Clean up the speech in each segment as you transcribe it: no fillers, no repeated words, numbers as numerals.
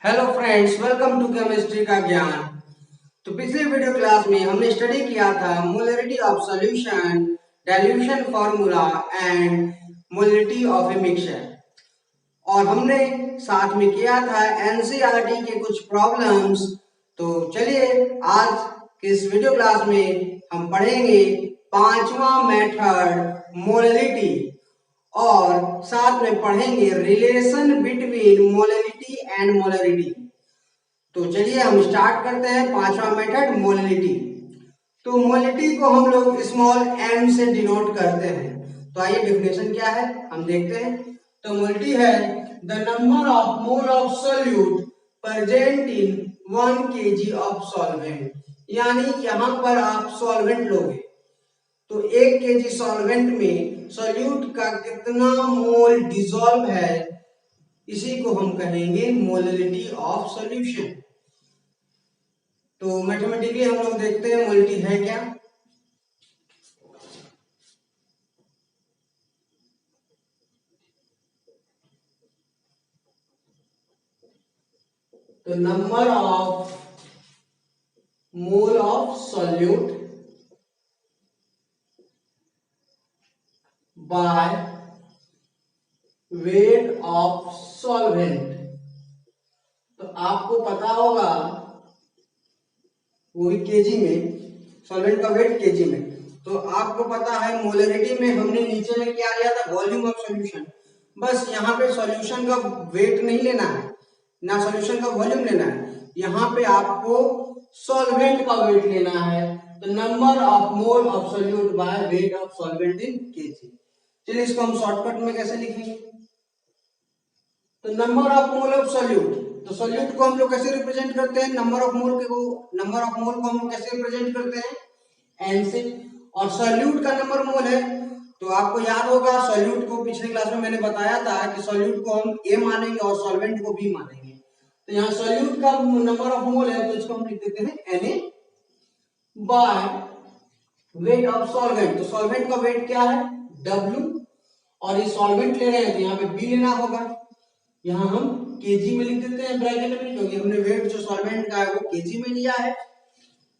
Hello friends, welcome to chemistry का ज्ञान। तो पिछले वीडियो क्लास में हमने स्टडी किया था molarity of solution, dilution formula and molarity of a mixture, और हमने साथ में किया था एनसीईआरटी के कुछ प्रॉब्लम्स। तो चलिए आज के इस वीडियो क्लास में हम पढ़ेंगे पांचवा मेथड मोलरिटी, और साथ में पढ़ेंगे relation between molarity and molarity. तो चलिए हम स्टार्ट करते हैं पांचवा मेथड मोलरिटी। तो मोलरिटी को हम लोग स्मॉल m से डिनोट करते हैं। तो आइए डेफिनेशन क्या है हम देखते हैं। तो मोलरिटी है the number of mole of solute present in 1 kg of solvent, यानी यहां पर आप सॉल्वेंट लोगे तो 1 kg सॉल्वेंट में सॉल्यूट का कितना मोल डिसॉल्व है, इसी को हम कहेंगे मोलरिटी ऑफ सॉल्यूशन। तो मैथमेटिकली हम लोग देखते हैं मोलरिटी है क्या। तो number of mole of solute by weight of solvent. तो आपको पता होगा वो भी केजी में, सॉल्वेंट का वेट केजी में। तो आपको पता है मोलरिटी में हमने नीचे में क्या लिया था, वॉल्यूम ऑफ सॉल्यूशन। बस यहाँ पे सॉल्यूशन का वेट नहीं लेना है, ना सॉल्यूशन का वॉल्यूम लेना है, यहाँ पे आपको सॉल्वेंट का वेट लेना है। तो number of mole of solute by weight of solvent in KG. चलिए इसको हम शॉर्टकट में कैसे लिखेंगे। तो number of mole of solute, तो सॉल्यूट को हम लोग कैसे रिप्रेजेंट करते हैं, नंबर ऑफ मोल को हम लोग कैसे रिप्रेजेंट करते हैं, एन से। और सॉल्यूट का नंबर मोल है, तो आपको याद होगा सॉल्यूट को पिछले क्लास में मैंने बताया था कि सॉल्यूट को हम ए मानेंगे और सॉल्वेंट को बी मानेंगे। तो यहाँ सॉल्यूट का नंबर ऑफ मोल है, तो इसको हम लिख देते हैं Na by weight of solvent. तो सॉल्वेंट का वेट क्या है, W, और ये सॉल्वेंट ले रहे हैं तो यहाँ पे बी लेना होगा। यहाँ हम केजी में लिख देते हैं ब्रैकेट में, क्योंकि हमने वेट जो सॉल्वेंट का है वो केजी में लिया है।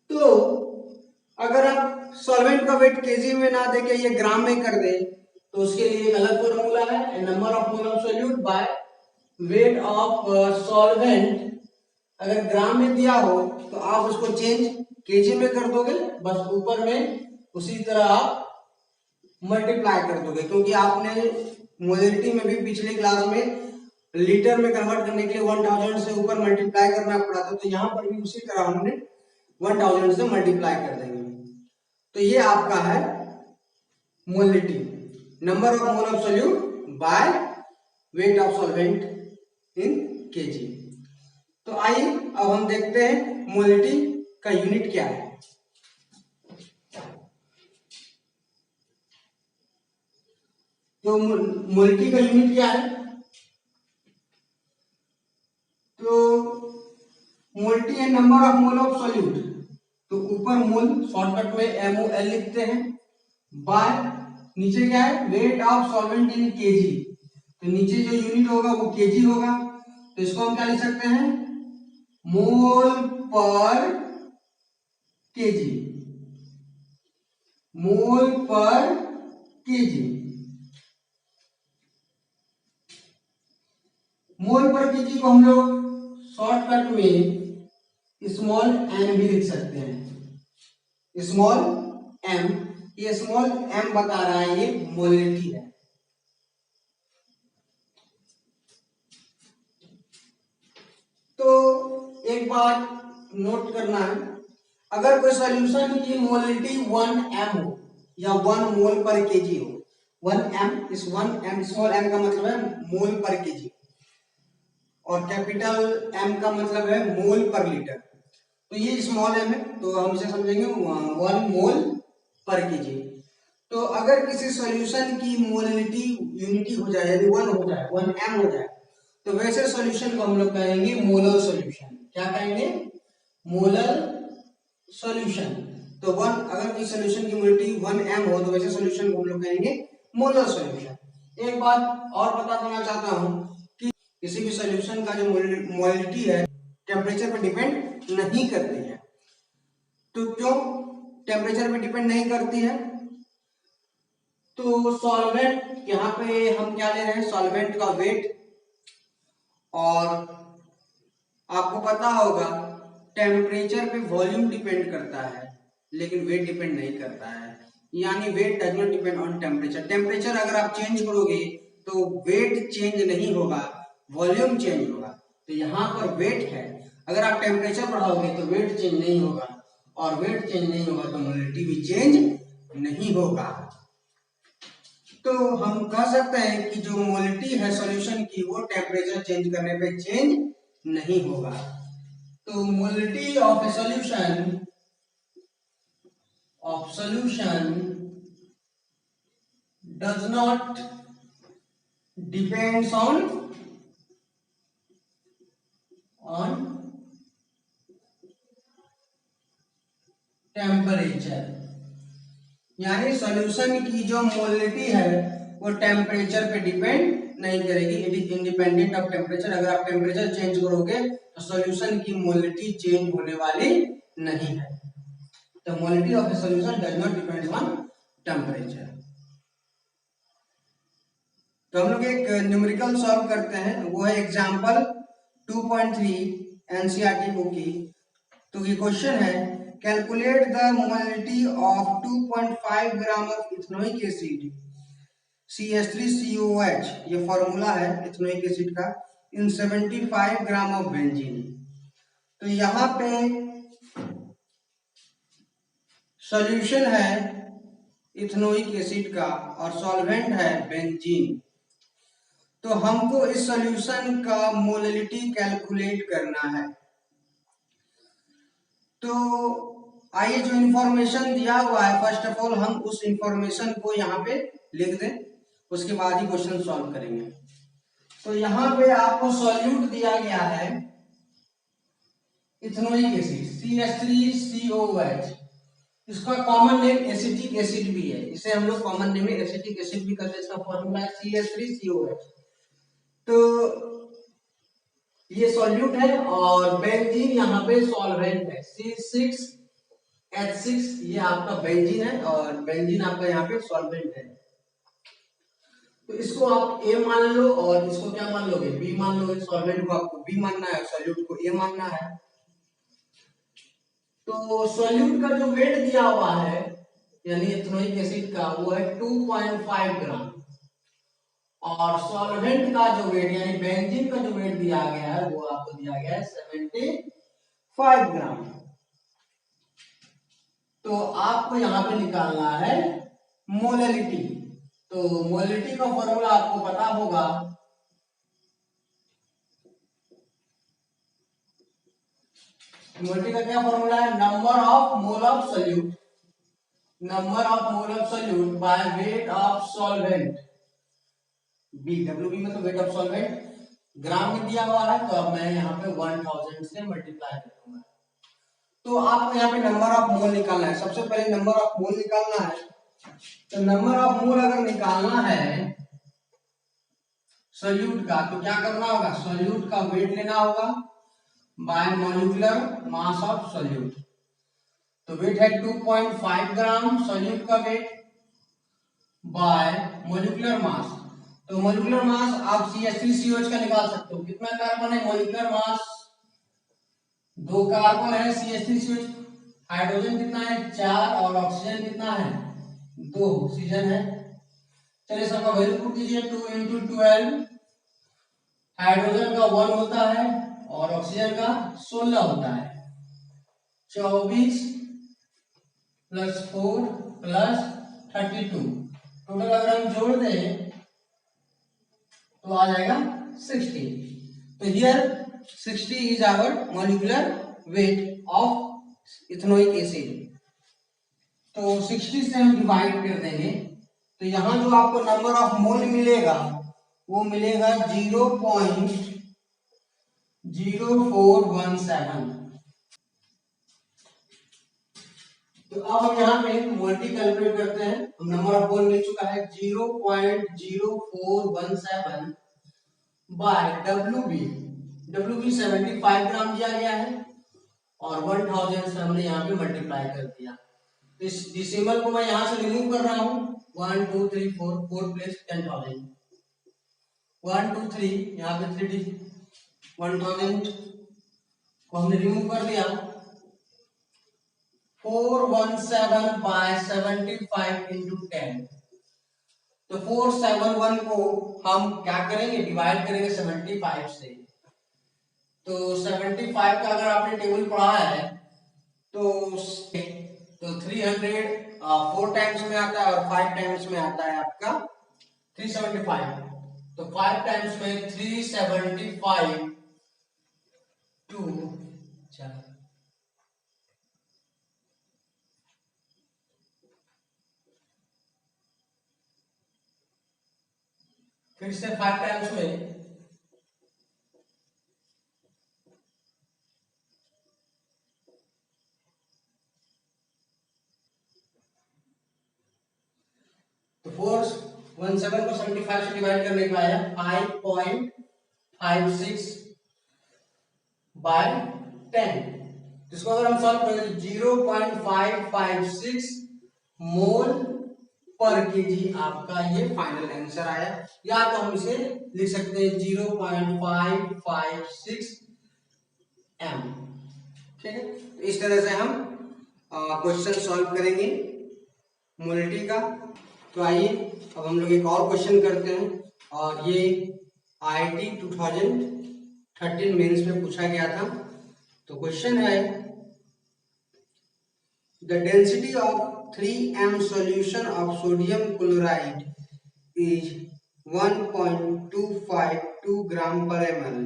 तो अगर आप सॉल्वेंट का वेट केजी में ना देके ये ग्राम में कर दे तो उसके लिए एक अलग फॉर्मूला है, number of mole of solute by weight of solvent. अगर ग्राम में दिया हो तो आप उसको चेंज केजी में कर दोगे, बस ऊपर में उसी तरह आप मल्टीप्लाई कर दोगे, क्योंकि आपने मोलरिटी में भी पिछले क्लास में लीटर में कन्वर्ट करने के लिए 1000 से ऊपर मल्टीप्लाई करना पड़ा था। तो यहाँ पर भी उसी तरह हमने 1000 से मल्टीप्लाई कर देंगे। तो ये आपका है molarity, number of mole of solute by weight of solvent in KG. तो आइए अब हम देखते हैं मोलरिटी का यूनिट क्या है। तो मोलरिटी का यूनिट क्या है, तो मोलरिटी है number of mole of solute. तो ऊपर मोल शॉर्टकट में MOL लिखते हैं, बाय नीचे क्या है, weight of solvent in KG. तो नीचे जो यूनिट होगा वो केजी होगा, तो इसको हम क्या लिख सकते हैं, मोल पर केजी, मोल पर केजी। मोल पर केजी को हम लोग शॉर्टकट में स्मॉल m भी लिख सकते हैं, स्मॉल m। ये स्मॉल m बता रहा है ये मोलरिटी है। तो एक बात नोट करना है, अगर कोई सॉल्यूशन की मोलरिटी 1m हो या 1 मोल पर केजी हो, 1m, इस 1m स्मॉल m का मतलब है मोल पर केजी, और कैपिटल M का मतलब है मोल पर लीटर। तो ये स्मॉल m है, तो हम इसे समझेंगे 1 मोल पर केजी। तो अगर किसी सॉल्यूशन की मोलरिटी यूनिटी हो जाए, यदि 1 हो जाए, 1m हो जाए, तो वैसे सॉल्यूशन को हम लोग कहेंगे मोलर सॉल्यूशन। क्या कहेंगे, मोलर सॉल्यूशन। तो अगर कोई सॉल्यूशन की मोलरिटी 1m हो तो वैसे सॉल्यूशन को हम लोग कहेंगे मोलर सॉल्यूशन। एक बात और बता देना चाहता हूं कि किसी भी सॉल्यूशन का जो मोलिटी है टेम्परेचर पर डिपेंड नहीं करती है। तो क्यों टेम्परेचर पे डिपेंड नहीं करती है? तो सॉल्वेंट यहाँ पे हम क्या ले रहे हैं, सॉल्वेंट का वेट, और आपको पता होगा टेम्परेचर पे वॉल्यूम डिपेंड करता है लेकिन वेट डिपेंड नहीं करता है, यानी weight does not depend on temperature. Temperature अगर आप चेंज करोगे तो वेट चेंज नहीं होगा, वॉल्यूम चेंज होगा। तो यहाँ पर वेट है, अगर आप टेम्परेचर बढ़ाओगे तो वेट चेंज नहीं होगा, और वेट चेंज नहीं होगा तो मोलिटी भी चेंज नहीं होगा। तो हम कह सकते हैं कि जो मोलिटी है सॉल्यूशन की वो टेम्परेचर चेंज करने पे चेंज नहीं होगा। तो molality of A solution does not depends on temperature, यानी सॉल्यूशन की जो मोलिटी है वो टेम्परेचर पे डिपेंड नहीं करेगी, it is independent of temperature. अगर आप टेम्परेचर चेंज करोगे तो सॉल्यूशन की मोलिटी चेंज होने वाली नहीं है। तो molality of A solution does not depend on temperature. तो हम लोग एक न्यूमेरिकल सॉल्व करते हैं, वो है एग्जांपल 2.3 एनसीईआरटी बुक की। तो ये क्वेश्चन है, calculate the molality of 2.5 gram of ethanoic acid CH3COH, ये फॉर्मूला है इथेनोइक एसिड का, इन 75 ग्राम ऑफ बेंजीन। तो यहाँ पे सॉल्यूशन है इथेनोइक एसिड का और सॉल्वेंट है बेंजीन। तो हमको इस सॉल्यूशन का मोलिटी कैलकुलेट करना है। तो आइए जो इंफॉर्मेशन दिया हुआ है फर्स्ट ऑफ ऑल हम उस इंफॉर्मेशन को यहाँ पे लिख दें, उसके बाद ही क्वेश्चन सॉल्व करेंगे। तो यहाँ पे आपको सॉल्यूट दिया गया है इथेनोइक एसिड CH3COH, इसका कॉमन नेम एसिटिक एसिड भी है, इसे हम लोग कॉमन नेम में एसिटिक एसिड भी करते हैं। इसका फॉर्मूला है CH3COH। तो ये सॉल्यूट है और बेंजीन यहाँ पे सॉल्वेंट है C6H6, ये आपका बेंजीन है और बेंजीन आपका यहाँ पे सॉल्वेंट है। तो इसको आप A मान लो और इसको क्या मान लोगे, B मान लोगे। सॉल्वेंट को आपको B मानना है, सॉल्यूट को A मानना है। तो सॉल्यूट का जो वेट दिया हुआ है यानी इथेनोइक एसिड का वो है 2.5 ग्राम, और सॉल्वेंट का जो वेट यानी बेंजीन का जो वेट दिया गया है वो आपको दिया गया है 75 ग्राम। तो आपको यहाँ पे निकालना है मोलैलिटी। तो मोलैलिटी का फॉर्मूला आपको पता होगा, मोलैलिटी का क्या फॉर्मूला है, number of mole of solute, number of mole of solute by weight of solvent, WB मतलब वेट ऑफ सॉल्वेंट। ग्राम में दिया हुआ है तो अब मैं यहाँ पे 1000 से मल्टीप्लाई कर दूंगा। तो आपको यहाँ पे नंबर ऑफ मोल निकालना है। सबसे पहले नंबर ऑफ मोल निकालना है। तो नंबर ऑफ मोल अगर निकालना है सॉल्यूट का तो क्या करना होगा, सॉल्यूट का वेट लेना होगा bye molecular mass of solute. तो वेट है 2.5 ग्राम सॉल्यूट का वेट बाय मॉलिक्यूलर मास। तो मॉलिक्यूलर मास आप CH3COH का निकाल सकते हो। कितना कार्बन है, मॉलिक्यूलर मास 2 कार्बन है CH3COH, हाइड्रोजन कितना है 4 और ऑक्सीजन कितना है 2 ऑक्सीजन है। चलिए सबका वैल्यू पुट कीजिए, 2 × 12, हाइड्रोजन का 1 होता है और ऑक्सीजन का 16 होता है, 24 + 4 + 32, टोटल अगर हम जोड़ दें तो आ जाएगा 60। तो here 60 is our molecular weight of ethanoic acid. तो 60 से हम डिवाइड कर देंगे तो यहाँ जो आपको नंबर ऑफ मोल मिलेगा वो मिलेगा 0.0417। तो अब हम यहाँ पे मोलिटी कैलकुलेट करते हैं। नंबर ऑफ मोल मिल चुका है 0.0417 बाय डब्ल्यू बी 75 ग्राम दिया गया है और 1000 से हमने यहाँ पे मल्टीप्लाई कर दिया। इस डिसिमल को मैं यहाँ से रिमूव कर रहा हूँ। 1 2 3 4 प्लस 10,000 1 2 3 यहाँ पे 1000 को हमने रिमूव कर दिया। 417 बाय 75 इंटू 10, तो 471 को हम क्या करेंगे, डिवाइड करेंगे 75 से। तो 75 का अगर आपने टेबल पढ़ा है तो 300 4 टाइम्स में आता है और 5 टाइम्स में आता है आपका 375। तो 5 टाइम्स में 375 टू फिर से 5 टाइम्स में तो 417 को 75 से डिवाइड करने का आया 5.56 बाय 10। इसको अगर हम सॉल्व करें 0.556 मोल पर केजी आपका ये फाइनल आंसर आया, या तो हम इसे लिख सकते हैं 0.556 m। ठीक है, तो इस तरह से हम क्वेश्चन सॉल्व करेंगे मोलिटी का। तो आइए अब हम लोग एक और क्वेश्चन करते हैं, और ये IIT 2013 मेंस में पूछा गया था। तो क्वेश्चन है the density of 3m solution of sodium chloride is 1.252 gram per ml.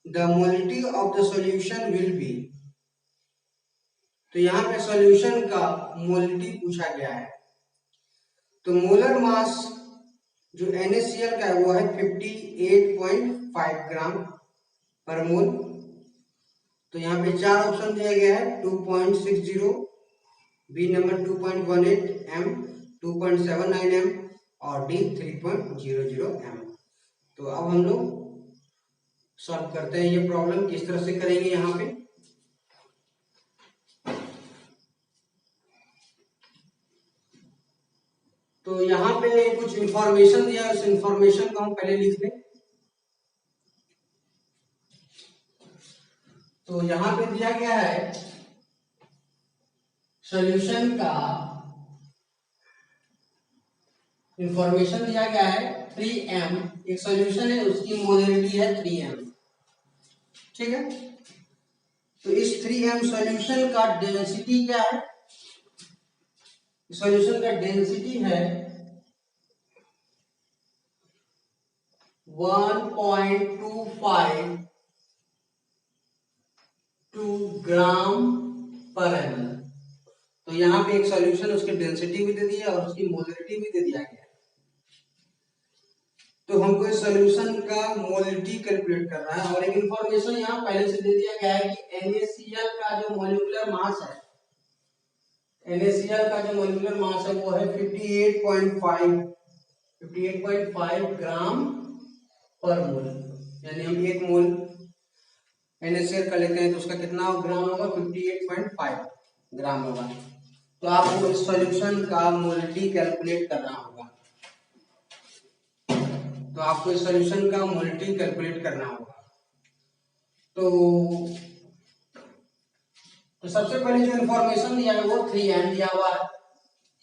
The molality of the solution will be। तो यहाँ पे सॉल्यूशन का मोलिटी पूछा गया है। तो मोलर मास जो NaCl का है वो है 58.5 ग्राम पर मोल। तो यहाँ पे 4 ऑप्शन दिया गया है 2.60, बी नंबर 2.18 m, 2.79 m और डी 3.00 m। तो अब हम लोग सॉल्व करते हैं ये प्रॉब्लम। किस तरह से करेंगे यहाँ पे, तो यहाँ पे कुछ इंफॉर्मेशन दिया है, उस इंफॉर्मेशन को हम पहले लिख लें। तो यहाँ पे दिया गया है सॉल्यूशन का इंफॉर्मेशन दिया गया है 3m, एक सॉल्यूशन है उसकी मोलैरिटी है 3m। ठीक है, तो इस 3m सॉल्यूशन का डेंसिटी क्या है, सॉल्यूशन का डेंसिटी है 1.252 ग्राम पर ml। तो यहाँ पे एक सॉल्यूशन उसकी डेंसिटी भी दे दी है और उसकी मोलैरिटी भी दे दिया गया है। तो हमको इस सॉल्यूशन का मोलैरिटी कैलकुलेट करना है, और एक इंफॉर्मेशन यहाँ पहले से दे दिया गया है कि NaCl का जो मॉलिक्यूलर मास है, NaCl का जो मॉलिक्यूलर मास है वो है 58.5 ग्राम पर मोल। यानी हम 1 मोल NaCl का लेते हैं तो उसका कितना ग्राम होगा, 58.5 ग्राम होगा। तो आपको इस सॉल्यूशन का मोलैरिटी कैलकुलेट करना होगा। तो आपको इस सॉल्यूशन का मोलैरिटी कैलकुलेट करना होगा। तो सबसे पहले जो इंफॉर्मेशन दिया है वो 3m दिया हुआ है,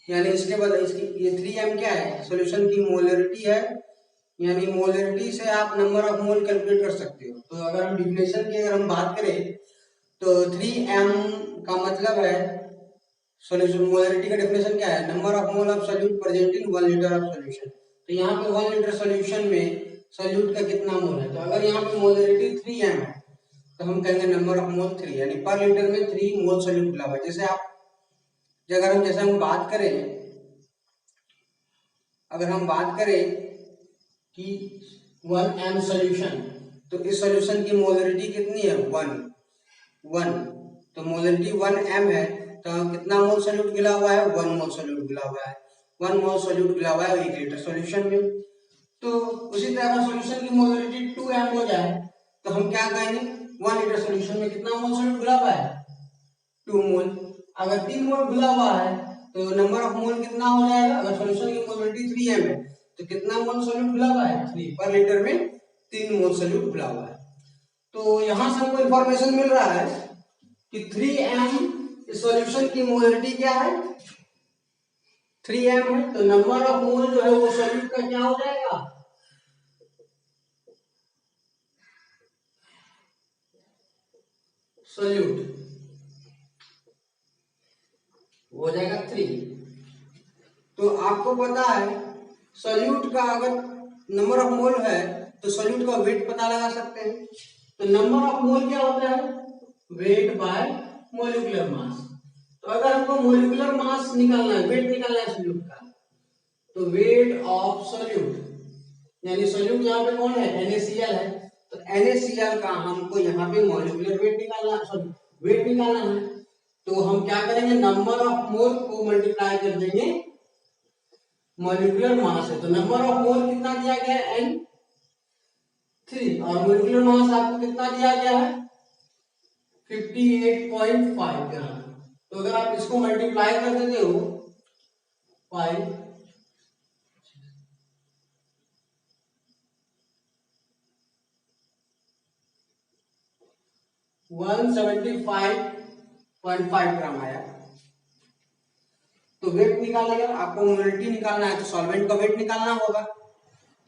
यानी इसके बाद इसकी ये 3m क्या है, सॉल्यूशन की मोलैरिटी है, यानी मोलैरिटी से आप नंबर ऑफ मोल कैलकुलेट कर सकते हो। तो अगर हम डिफिनेशन की अगर हम बात करें तो 3m का मतलब है सॉल्यूशन, मोलैरिटी का डेफिनेशन क्या है, number of mole of solute present in 1 litre of solution. तो यहाँ पे 1 लीटर सॉल्यूशन में सॉल्यूट का कितना मोल है, तो अगर यहाँ पे मोलैरिटी 3m है तो हम कहेंगे नंबर ऑफ मोल 3, यानी पर लीटर में 3 मोल सॉल्यूट मिला हुआ है। जैसे हम बात करें कि 1m सॉल्यूशन, तो इस सॉल्यूशन की मोलैरिटी कितनी है 1, तो मोलैरिटी 1m है तो कितना मोल सॉल्यूट मिला हुआ है, 1 मोल सॉल्यूट मिला हुआ है। 1 मोल सॉल्यूट मिला हुआ है 1 लीटर सॉल्यूशन में। तो उसी तरह अगर सॉल्यूशन की मोलरिटी 2m हो जाए तो हम क्या कहेंगे 1 लीटर सॉल्यूशन में कितना मोल सॉल्यूट घुला हुआ है 2 मोल। अगर 3 मोल घुला हुआ है तो नंबर ऑफ मोल कितना हो जाएगा, अगर सॉल्यूशन की मोलरिटी 3m है तो कितना मोल सॉल्यूट घुला हुआ है 3 पर लीटर में 3 मोल सॉल्यूट घुला हुआ है। तो यहां से हमको इंफॉर्मेशन मिल रहा है कि 3m इस सॉल्यूशन की मोलरिटी क्या है 3m है, तो नंबर ऑफ मोल जो है वो सॉल्यूट का क्या हो जाएगा सॉल्यूट हो जाएगा 3। तो आपको पता है सॉल्यूट का अगर नंबर ऑफ मोल है तो सॉल्यूट का वेट पता लगा सकते हैं। तो नंबर ऑफ मोल क्या होता है वेट बाय मोलिकुलर मास। तो अगर हमको मोलिकुलर मास निकालना है वेट निकालना है सॉल्यूट का तो वेट ऑफ सॉल्यूट यानी सॉल्यूट यहाँ पे कौन है NaCl है, तो NaCl का हमको यहाँ पे मॉलिक्यूलर वेट निकालना सॉरी वेट निकालना है। तो हम क्या करेंगे नंबर ऑफ मोल को मल्टीप्लाई कर देंगे मॉलिक्यूलर मास है। तो नंबर ऑफ मोल कितना दिया गया है N3 और मॉलिक्यूलर मास आपको कितना दिया गया है 58.5 ग्राम। तो अगर आप इसको मल्टीप्लाई कर देते हो 5 175.5 ग्राम आया। तो वेट निकालेगा, आपको मोलरिटी निकालना है तो सॉल्वेंट का वेट निकालना होगा।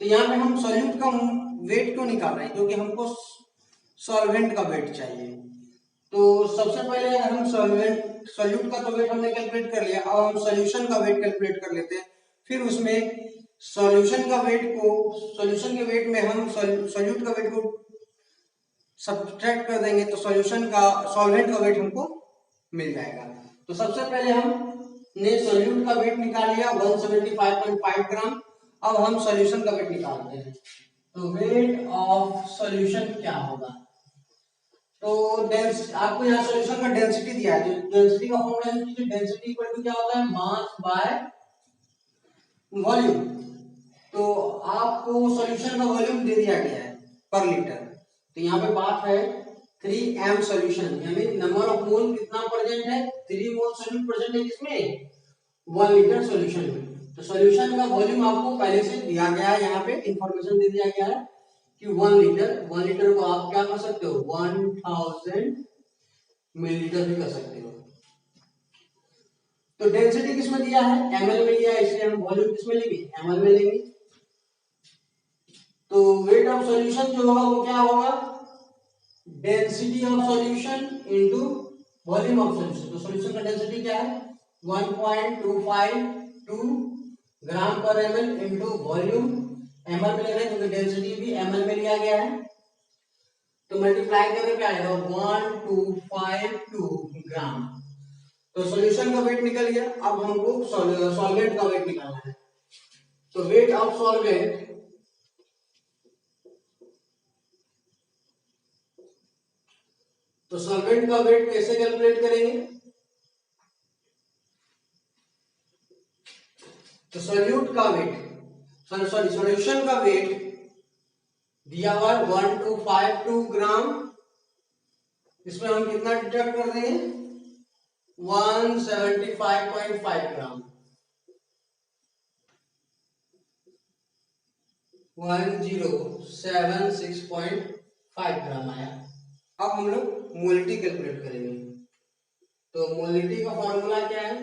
तो यहाँ पे हम सॉल्यूट का वेट क्यों निकाल रहे हैं क्योंकि हमको सॉल्वेंट का वेट चाहिए। तो सबसे पहले अगर हम सॉल्यूट का तो वेट हमने कैलकुलेट कर लिया, अब हम सॉल्यूशन का वेट कैलकुलेट कर लेते हैं। फिर उसमें सॉल्यूशन के वेट में हम सॉल्यूट का वेट को सब्ट्रैक्ट कर देंगे तो सॉल्यूशन का सॉल्वेंट का वेट हमको मिल जाएगा। तो सबसे पहले हमने सॉल्यूट का वेट निकाल लिया 175.5 ग्राम। अब हम सॉल्यूशन का वेट निकालते हैं। तो वेट ऑफ सॉल्यूशन क्या होगा, तो आपको यहाँ सॉल्यूशन का डेंसिटी दिया है, तो डेंसिटी का फॉर्मूला यूज कीजिए। डेंसिटी इक्वल टू क्या होता है मास बाय वॉल्यूम। तो आपको सॉल्यूशन का वॉल्यूम दे दिया गया है पर लीटर। तो यहाँ पे बात है 3m सॉल्यूशन यानी नंबर ऑफ मोल कितना प्रेजेंट है 3 मोल सॉल्यूट प्रेजेंट है किसमें 1 लीटर सॉल्यूशन में। तो सॉल्यूशन का वॉल्यूम आपको पहले से दिया गया है, यहाँ पे इंफॉर्मेशन दे दिया गया है कि 1 लीटर को आप क्या कर सकते हो 1000 मिलीलीटर भी कर सकते हो। तो डेंसिटी किसमें दिया है ml में दिया है, इसलिए हम वॉल्यूम किसमें लेंगे ml में लेंगे। तो वेट ऑफ सॉल्यूशन जो होगा वो क्या होगा density of solution into volume of solution. तो सॉल्यूशन का डेंसिटी क्या है 1.252 ग्राम पर ml इनटू वॉल्यूम ml में ले रहे हैं क्योंकि डेंसिटी भी ml में लिया गया है। तो मल्टीप्लाई करने पे आएगा 1252 ग्राम। तो सॉल्यूशन का वेट निकल गया। अब हमको सॉल्वेंट का वेट निकालना है। तो वेट ऑफ सॉल्वेंट तो सॉल्वेंट का वेट कैसे कैलकुलेट करेंगे, तो सॉल्यूशन का वेट दिया हुआ 1252 ग्राम। इसमें हम कितना डिडक्ट कर देंगे 175.5 ग्राम 1076.5 ग्राम आया। अब हम लोग मोलिटी कैलकुलेट करेंगे। तो मोलिटी का फॉर्मूला क्या है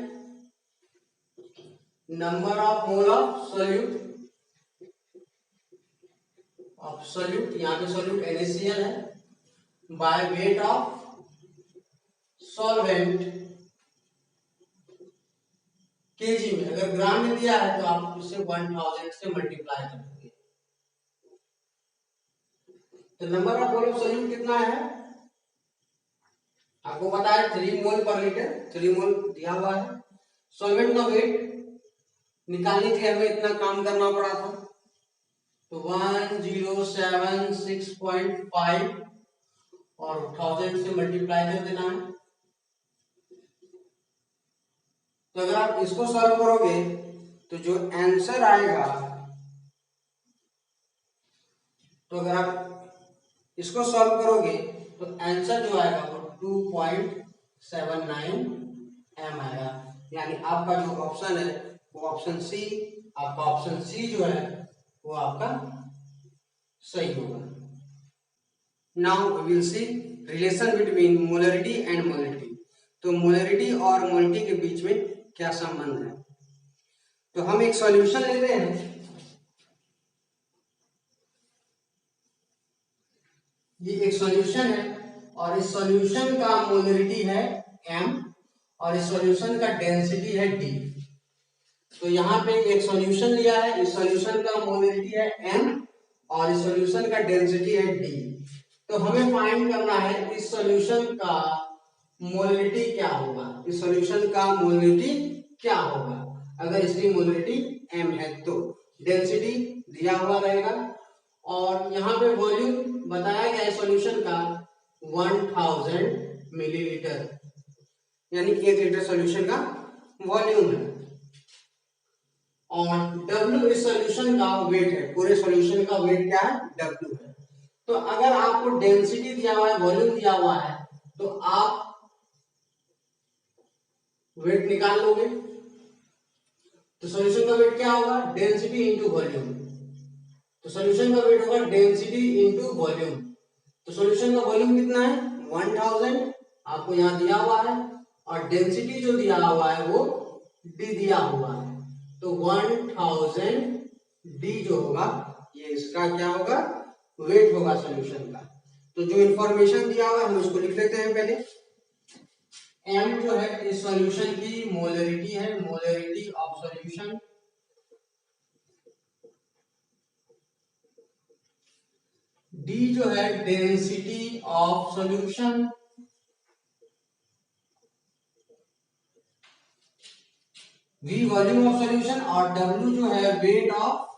number of mole of solute यहाँ पे सॉल्यूट NaCl है by weight of solvent KG में। अगर ग्राम में दिया है तो आप इसे 1000 से मल्टीप्लाई कर देंगे। तो number of mole of solute कितना है आपको पता है 3 मोल पर लीटर 3 मोल दिया हुआ है। सॉल्वेंट का वेट निकालने के लिए हमें इतना काम करना पड़ा था तो 1076.5 और 1000 से मल्टीप्लाई कर देना है। तो अगर आप इसको सॉल्व करोगे तो जो आंसर आएगा तो अगर आप इसको सॉल्व करोगे तो आंसर जो आएगा वो 2.79 m आएगा। यानी आपका जो ऑप्शन है वो ऑप्शन सी, आपका ऑप्शन सी जो है वो आपका सही होगा। Now we will see relation between molarity and molality. तो मोलरिटी और मोलिटी के बीच में क्या संबंध है। तो हम एक सॉल्यूशन लेते हैं, ये एक सॉल्यूशन है और इस सॉल्यूशन का मोलरिटी है m और इस सॉल्यूशन का डेंसिटी है d। तो यहाँ पे एक सॉल्यूशन लिया है, इस सॉल्यूशन का मोलरिटी है m और इस सॉल्यूशन का डेंसिटी है d। तो हमें फाइंड करना है इस सॉल्यूशन का मोलरिटी क्या होगा, इस सॉल्यूशन का मोलरिटी क्या होगा। अगर इसकी मोलरिटी m है तो डेंसिटी दिया हुआ रहेगा और यहाँ पे वॉल्यूम बताया गया है सॉल्यूशन का 1000 मिलीलीटर, यानी 1 लीटर सॉल्यूशन का वॉल्यूम है। और W इस सॉल्यूशन का वेट है, पूरे सॉल्यूशन का वेट क्या है, W है। तो अगर आपको डेंसिटी दिया हुआ है, वॉल्यूम दिया हुआ है, तो आप वेट निकाल लोगे। तो सॉल्यूशन का वेट क्या होगा, डेंसिटी इंटू वॉल्यूम। तो सॉल्यूशन का वेट होगा डेंसिटी इंटू वॉल्यूम। तो सॉल्यूशन का वॉल्यूम कितना है 1000 आपको यहाँ दिया हुआ है और डेंसिटी जो दिया हुआ है वो d दिया हुआ है। तो 1000 d जो होगा ये इसका क्या होगा, वेट होगा सॉल्यूशन का। तो जो इंफॉर्मेशन दिया हुआ है हम उसको लिख लेते हैं पहले। m जो है इस सॉल्यूशन की मोलरिटी है, मोलरिटी ऑफ सॉल्यूशन। d जो है density of solution. v volume of solution और w जो है वेट ऑफ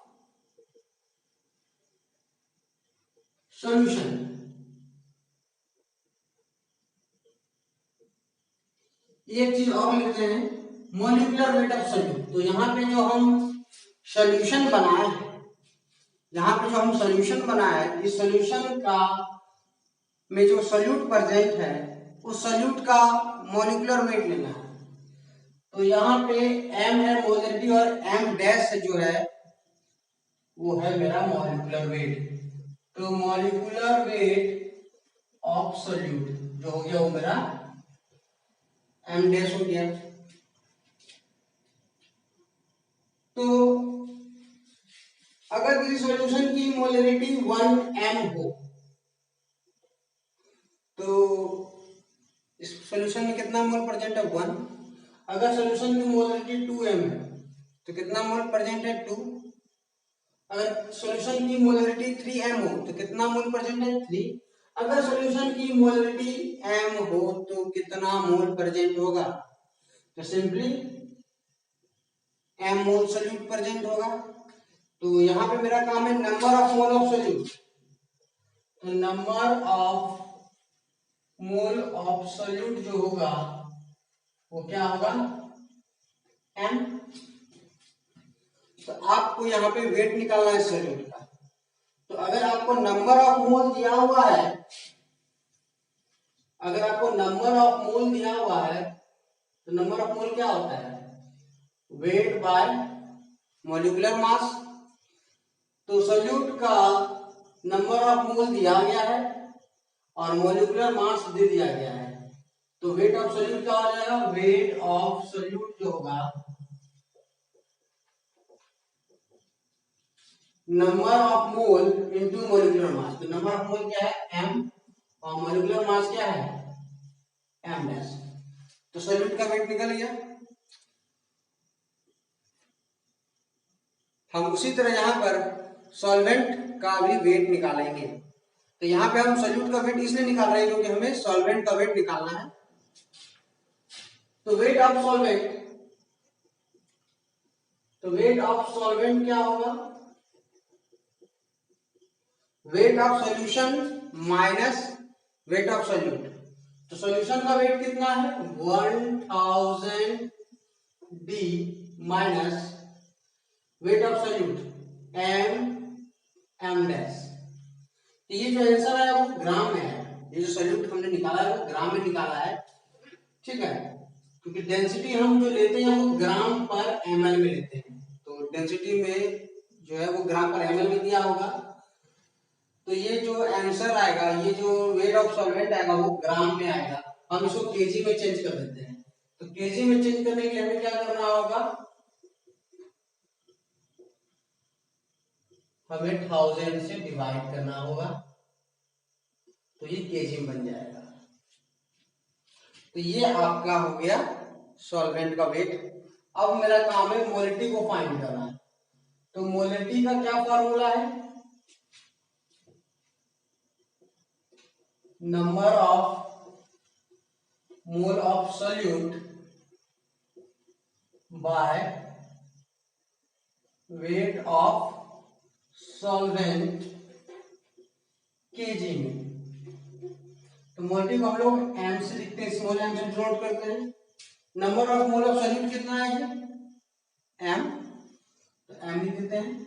सॉल्यूशन। एक चीज और लिखते हैं मॉलिक्यूलर वेट ऑफ सॉल्यूट। तो यहाँ पे जो हम सॉल्यूशन बनाए हैं, यहाँ पे जो हम सॉल्यूशन बनाया है, इस सॉल्यूशन का में जो सॉल्यूट प्रेजेंट है उस सॉल्यूट का मॉलिक्यूलर वेट लेना है। तो यहाँ पे m है मोलरिटी और m डैश जो है वो है मेरा मॉलिक्यूलर वेट। तो मॉलिक्यूलर वेट ऑफ सॉल्यूट जो हो गया वो मेरा m डैश हो गया। तो अगर किसी सॉल्यूशन की मोलरिटी 1m हो तो इस सॉल्यूशन में कितना मोल प्रेजेंट है 1। अगर सॉल्यूशन की मोलरिटी 2m है तो कितना मोल प्रेजेंट है 2। अगर सॉल्यूशन की मोलरिटी 3m हो तो कितना मोल प्रेजेंट है 3। अगर सॉल्यूशन की मोलरिटी m हो तो कितना मोल प्रेजेंट होगा, तो simply m mole solute present होगा। तो यहाँ पे मेरा काम है number of mole of solute. तो number of mole of solute जो होगा वो क्या होगा m। तो आपको यहाँ पे वेट निकालना है सॉल्यूट का। तो अगर आपको नंबर ऑफ मोल दिया हुआ है, अगर आपको नंबर ऑफ मोल दिया हुआ है तो नंबर ऑफ मोल क्या होता है, वेट बाय मॉलिक्यूलर मास। तो सॉल्यूट का नंबर ऑफ मोल दिया गया है और मॉलिक्यूलर मास दे दिया गया है। तो वेट ऑफ सॉल्यूट क्या हो जाएगा, वेट ऑफ सॉल्यूट जो होगा number of mole into molecular mass. तो नंबर ऑफ मोल क्या है m और मॉलिक्यूलर मास क्या है m डैश। तो सॉल्यूट का वेट निकल गया। हम उसी तरह यहाँ पर सॉल्वेंट का भी वेट निकालेंगे। तो यहाँ पे हम सॉल्यूट का वेट इसलिए निकाल रहे हैं क्योंकि हमें सॉल्वेंट का वेट निकालना है। तो वेट ऑफ सॉल्वेंट, तो वेट ऑफ सॉल्वेंट क्या होगा, weight of solution minus weight of solute. तो सॉल्यूशन का वेट कितना है 1000 d minus weight of solute m dash. निकाला है वो ग्राम में निकाला है, ठीक है, क्योंकि डेंसिटी हम जो लेते हैं वो ग्राम पर ml में लेते हैं, तो डेंसिटी में जो है वो ग्राम पर ml में दिया होगा, तो ये जो आंसर आएगा, ये जो वेट ऑफ सॉल्वेंट आएगा वो ग्राम में आएगा। हम इसको केजी में चेंज कर देते हैं, तो केजी में चेंज करने के लिए हमें क्या करना होगा, हमें 1000 से डिवाइड करना होगा, तो ये केजी में बन जाएगा। तो ये आपका हो गया सॉल्वेंट का वेट। अब मेरा काम है मोलिटी को फाइंड करना। तो मोलिटी का क्या फॉर्मूला है, number of mole of solute by weight of solvent KG में। तो मोलिटी को हम लोग एम से लिखते हैं, स्मॉल एम से डिनोट करते हैं। Number of mole of solute कितना है ये, एम, तो एम लिख देते हैं।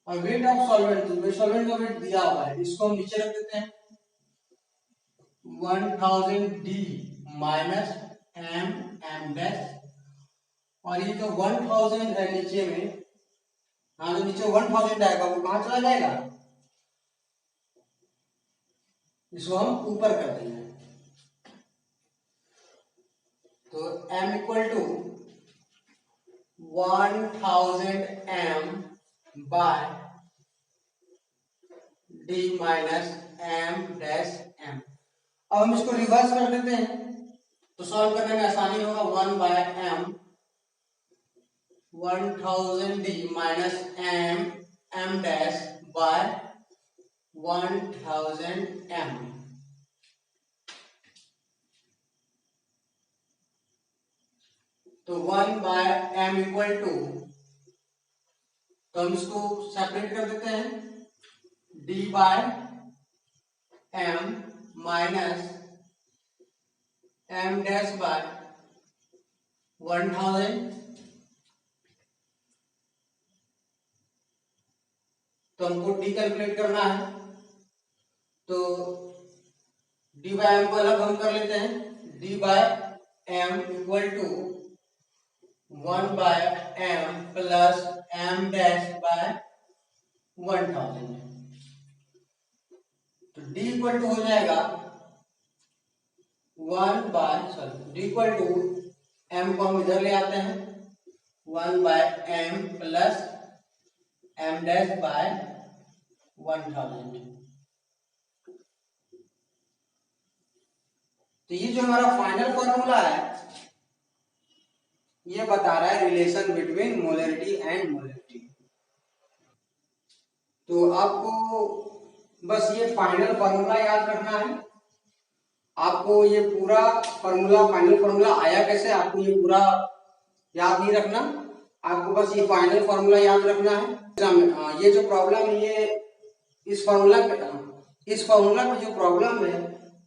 और वेट ऑफ सॉल्वेंट, तो सॉल्वेंट का वेट दिया हुआ है, इसको हम नीचे रख देते हैं 1000 d minus m m dash, और ये जो 1000 है नीचे में, हाँ जो नीचे 1000 आएगा वो कहां चला जाएगा, इसको हम ऊपर कर देंगे। तो m equal to 1000 m by d minus m dash m। अब हम इसको रिवर्स कर देते हैं, तो सॉल्व करने में आसानी होगा। 1 by m 1000 d minus m m dash by 1000 m। तो 1 बाय m इक्वल टू, तो हम इसको सेपरेट कर देते हैं, d by m minus m dash by 1000। तो हमको d कैलकुलेट करना है, तो d बाय m को अलग हम कर लेते हैं, d by m equal to 1 by m plus m dash by 1000। तो d इक्वल टू हो जाएगा 1 इक्वल टू m को हम इधर ले आते हैं, 1 by m plus m dash by 1000। तो ये जो हमारा फाइनल फॉर्मूला है ये बता रहा है relation between molarity and molality. तो आपको बस ये फाइनल फॉर्मूला याद रखना है। आपको ये पूरा फॉर्मूला, फाइनल फॉर्मूला आया कैसे, आपको ये पूरा याद नहीं रखना, आपको बस ये फाइनल फॉर्मूला याद रखना है। ये जो प्रॉब्लम, ये इस फॉर्मूला पे जो प्रॉब्लम है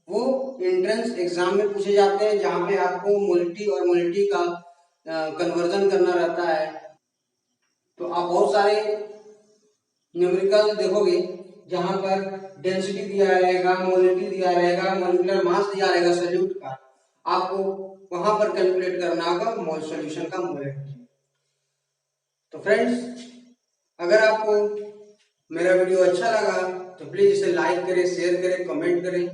वो एंट्रेंस एग्जाम में पूछे जाते हैं, जहाँ पे आपको मोलिटी और मोलिटी का कन्वर्जन करना रहता है। तो आप बहुत सारे न्यूमेरिकल देखोगे जहां पर डेंसिटी दिया रहेगा, मोलिटी दिया रहेगा, मॉलिक्यूलर मास दिया रहेगा सॉल्यूट का, आपको वहां पर कैलकुलेट करना होगा मोल सॉल्यूशन का मोलिटी। तो फ्रेंड्स, अगर आपको मेरा वीडियो अच्छा लगा तो प्लीज इसे लाइक करें, शेयर करें, कमेंट करें।